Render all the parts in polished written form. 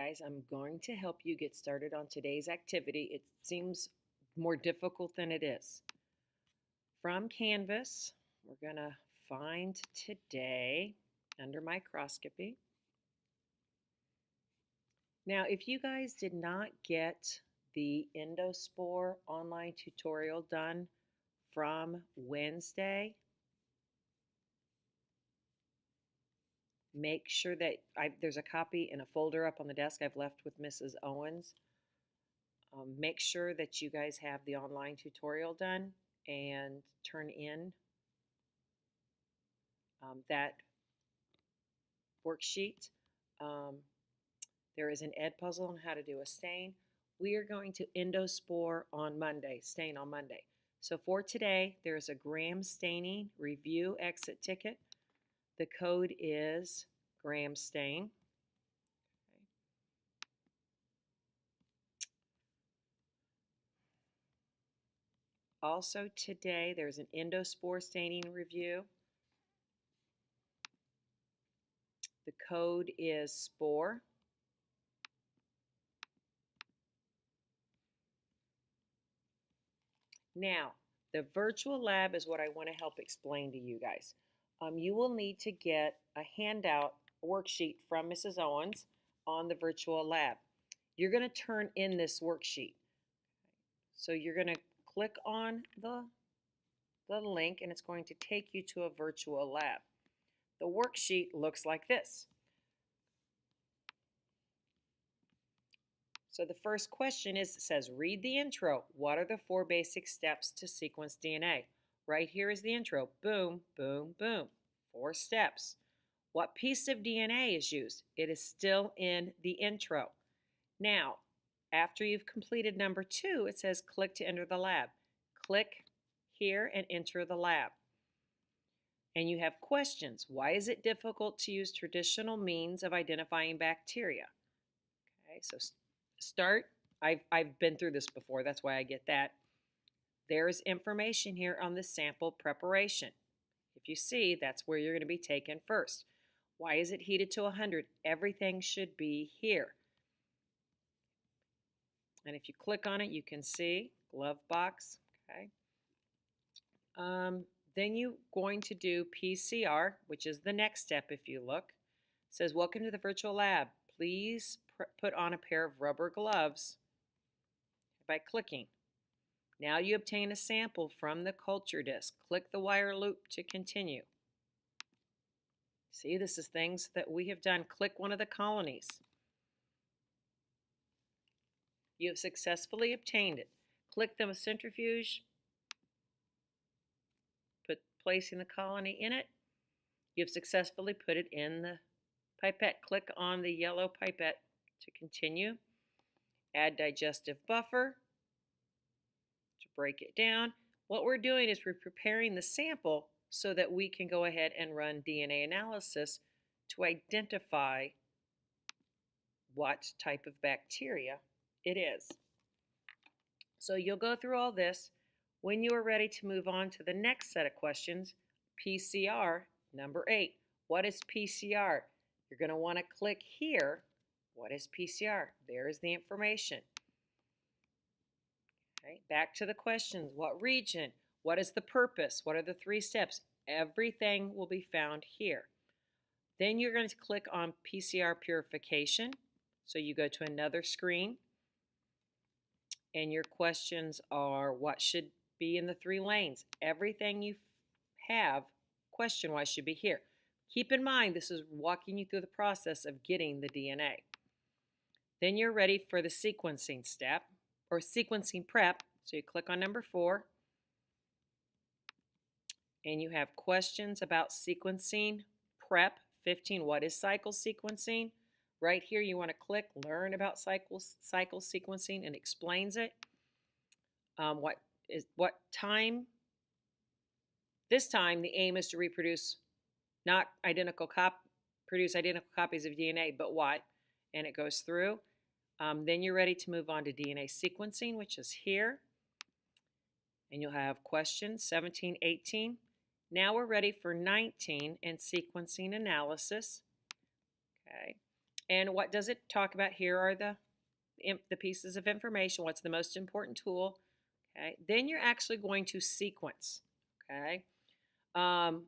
guys, I'm going to help you get started on today's activity. It seems more difficult than it is. From Canvas, we're going to find today under microscopy. Now, if you guys did not get the endospore online tutorial done from Wednesday, make sure that there's a copy in a folder up on the desk I've left with Mrs. Owens. Make sure that you guys have the online tutorial done and turn in that worksheet. There is an ed puzzle on how to do a stain. We are going to endospore on Monday, stain on Monday. So for today, there's a gram staining review exit ticket. The code is gram stain. Okay. Also today, there's an endospore staining review. The code is spore. Now, the virtual lab is what I want to help explain to you guys. You will need to get a handout, a worksheet from Mrs. Owens on the virtual lab. You're going to turn in this worksheet. So you're going to click on the link and it's going to take you to a virtual lab. The worksheet looks like this. So the first question is, it says, read the intro. What are the 4 basic steps to sequence DNA? Right here is the intro. Boom, boom, boom. 4 steps. What piece of DNA is used? It is still in the intro. Now, after you've completed number 2, it says click to enter the lab. Click here and enter the lab. And you have questions. Why is it difficult to use traditional means of identifying bacteria? Okay, so start. I've been through this before, that's why I get that. There's information here on the sample preparation. If you see, that's where you're going to be taken first. Why is it heated to 100? Everything should be here. And if you click on it, you can see glove box. Okay. Then you're going to do PCR, which is the next step if you look. It says, welcome to the virtual lab. Please put on a pair of rubber gloves by clicking. Now you obtain a sample from the culture disc. Click the wire loop to continue. See, this is things that we have done. Click one of the colonies. You have successfully obtained it. Click the centrifuge, placing the colony in it. You have successfully put it in the pipette. Click on the yellow pipette to continue. Add digestive buffer to break it down. What we're doing is we're preparing the sample so that we can go ahead and run DNA analysis to identify what type of bacteria it is. So you'll go through all this. When you are ready to move on to the next set of questions, PCR, number 8. What is PCR? You're going to want to click here. What is PCR? There is the information. Okay, back to the questions. What region? What is the purpose? What are the 3 steps? Everything will be found here. Then you're going to click on PCR purification. So you go to another screen. And your questions are, what should be in the 3 lanes? Everything you have question-wise should be here. Keep in mind, this is walking you through the process of getting the DNA. Then you're ready for the sequencing step, or sequencing prep. So you click on number 4. And you have questions about sequencing prep. 15, what is cycle sequencing? Right here you want to click learn about cycle sequencing, and explains it. What time? This time the aim is to reproduce not produce identical copies of DNA, but what? And it goes through. Then you're ready to move on to DNA sequencing, which is here. And you'll have questions 17, 18. Now we're ready for 19 and sequencing analysis. Okay. And what does it talk about? Here are the pieces of information. What's the most important tool? Okay. Then you're actually going to sequence. Okay. Um,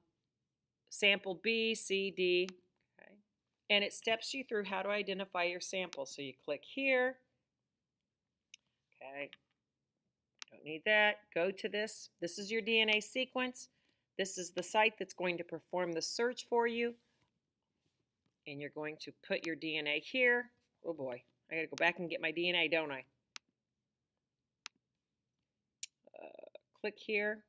sample B, C, D. Okay. And it steps you through how to identify your sample. So you click here. Okay. Don't need that. Go to this. This is your DNA sequence. This is the site that's going to perform the search for you. And you're going to put your DNA here. Oh boy, I gotta go back and get my DNA, don't I? Click here.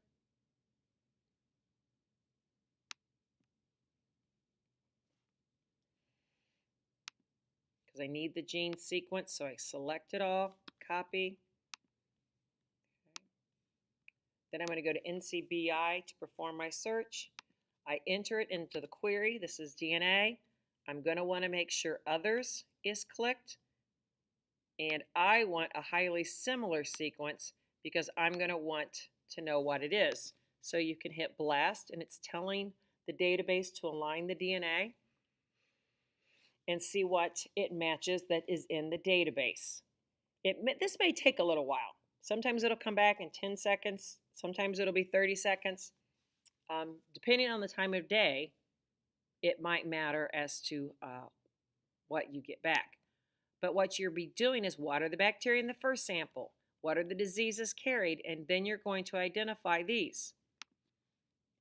Because I need the gene sequence, so I select it all, copy. Okay. Then I'm going to go to NCBI to perform my search. I enter it into the query. This is DNA. I'm going to want to make sure others is clicked. And I want a highly similar sequence because I'm going to want to know what it is. So you can hit blast and it's telling the database to align the DNA and see what it matches that is in the database. This may take a little while. Sometimes it'll come back in 10 seconds. Sometimes it'll be 30 seconds. Depending on the time of day, it might matter as to what you get back. But what you'll be doing is what are the bacteria in the first sample? What are the diseases carried? And then you're going to identify these.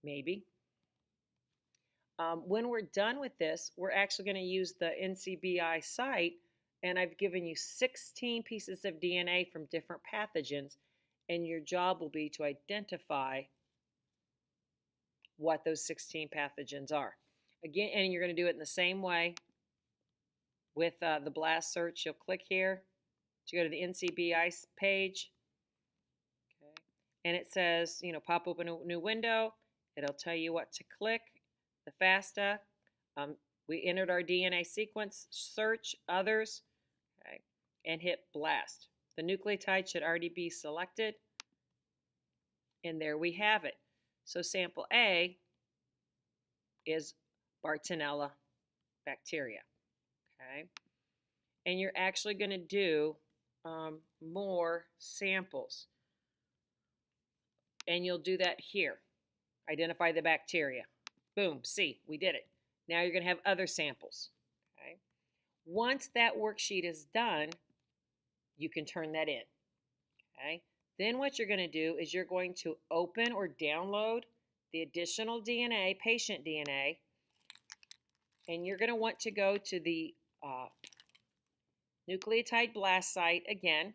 Maybe. When we're done with this, we're actually going to use the NCBI site, and I've given you 16 pieces of DNA from different pathogens, and your job will be to identify what those 16 pathogens are. Again, and you're going to do it in the same way with the blast search. You'll click here to go to the NCBI page, okay, and it says, pop open a new window. It'll tell you what to click. The FASTA, we entered our DNA sequence, search, others, okay, and hit blast. The nucleotide should already be selected, and there we have it. So sample A is Bartonella bacteria, okay? And you're actually going to do more samples, and you'll do that here. Identify the bacteria. Boom, see, we did it. Now you're going to have other samples. Okay. Once that worksheet is done, you can turn that in. Okay. Then what you're going to do is you're going to open or download the additional DNA, patient DNA, and you're going to want to go to the nucleotide blast site again.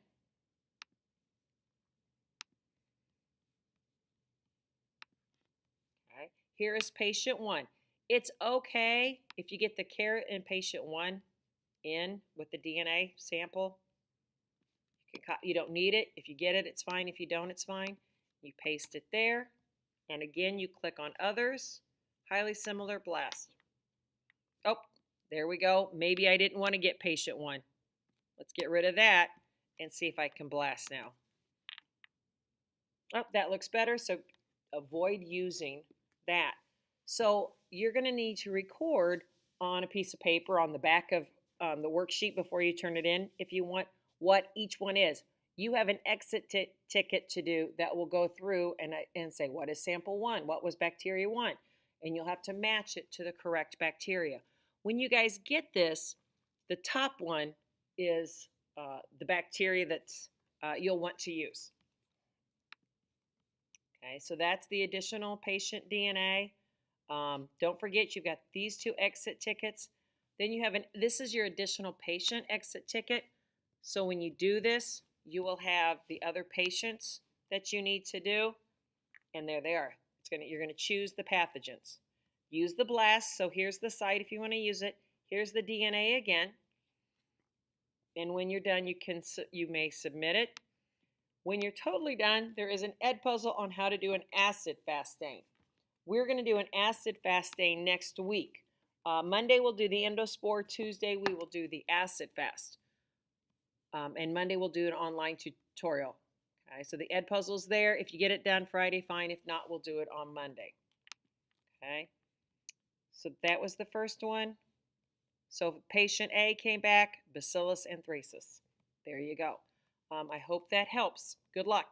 Here is patient 1. It's okay if you get the caret in patient 1 in with the DNA sample. You don't need it. If you get it, it's fine. If you don't, it's fine. You paste it there. And again, you click on others. Highly similar blast. Oh, there we go. Maybe I didn't want to get patient 1. Let's get rid of that and see if I can blast now. Oh, that looks better. So avoid using that. So you're going to need to record on a piece of paper on the back of the worksheet before you turn it in if you want what each one is. You have an exit ticket to do that will go through and say what is sample 1, what was bacteria 1, and you'll have to match it to the correct bacteria. When you guys get this, the top one is the bacteria that's you'll want to use. Okay, so that's the additional patient DNA. Don't forget you've got these 2 exit tickets. Then you have this is your additional patient exit ticket. So when you do this, you will have the other patients that you need to do. And there they are. You're going to choose the pathogens. Use the blast. So here's the site if you want to use it. Here's the DNA again. And when you're done, you may submit it. When you're totally done, there is an Edpuzzle on how to do an acid fast stain. We're going to do an acid fast stain next week. Monday we'll do the endospore. Tuesday we will do the acid fast. And Monday we'll do an online tutorial. Okay, so the Edpuzzle's there. If you get it done Friday, fine. If not, we'll do it on Monday. Okay, so that was the first one. So patient A came back, Bacillus anthracis. There you go. I hope that helps. Good luck.